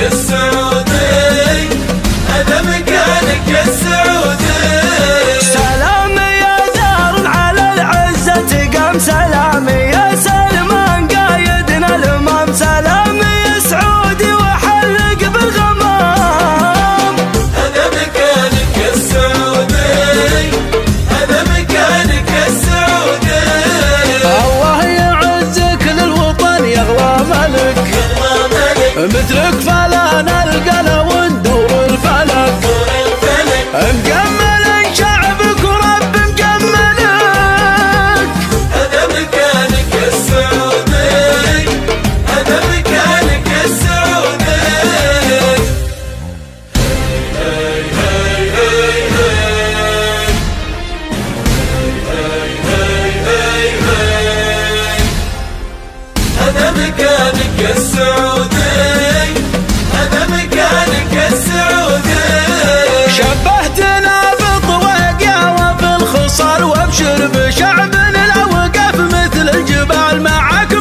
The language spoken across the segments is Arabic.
السعودي، هذا مكانك السعودي. سلام يا دار على العزة تقام، سلام يا سلمان قايدنا الامام، سلام يا سعودي وحلق بالغمام. هذا مكانك السعودي، هذا مكانك السعودي. الله يعزك للوطن يغوى ملك، مثلك فلا نلقى لو ندور الفلك. مكمل شعبك ورب مكملك. هذا مكانك السعودي، هذا مكانك السعودي. هاي هاي هاي هاي هاي هاي هاي. هذا مكانك السعودي، هذا مكانك السعودي. شبهتنا بالطويق وفي الخصال، وابشر بشعب الاوقاف مثل الجبال، معك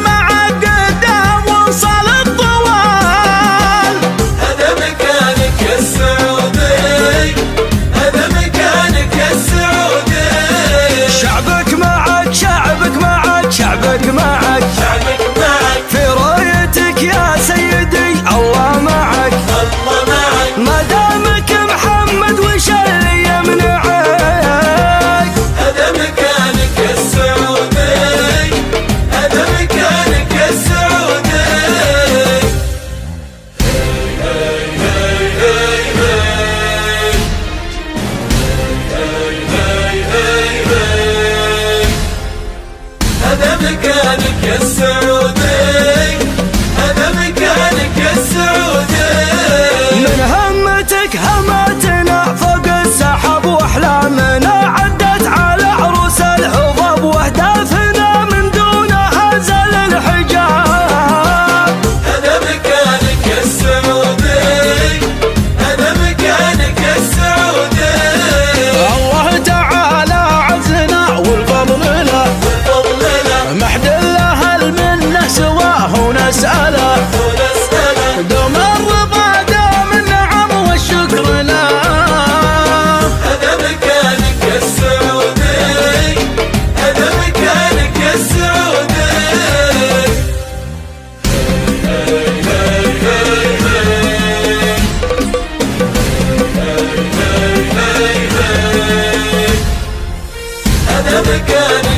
قدام وصل الطوال. هذا مكانك السعودي، هذا مكانك السعودي. شعبك معك شعبك معك شعبك معك، شعبك معك في رايتك يا سيدي الله معك. الله معك ما دامك محمد وش اللي يمنعك. هذا مكانك السعودي، هذا مكانك السعودي. هاي هاي هاي هاي هاي هاي هاي هاي. هذا مكانك السعودي، هذا مكانك السعودي. من همتك همتنا فوق السحاب، واحلامنا عدت على عروس الهضاب، واهدافنا من دونها زال الحجاب. هذا مكانك السعودي، هذا مكانك السعودي. الله تعالى عزنا والفضل له، والفضل له محد له المنه سواه ونسأله، ونسأله دوم الرضا دوم النعم والشكر له. هذا مكانك السعودي، هذا مكانك السعودي. هاي هاي هاي هاي هاي هاي هاي. هذا مكانك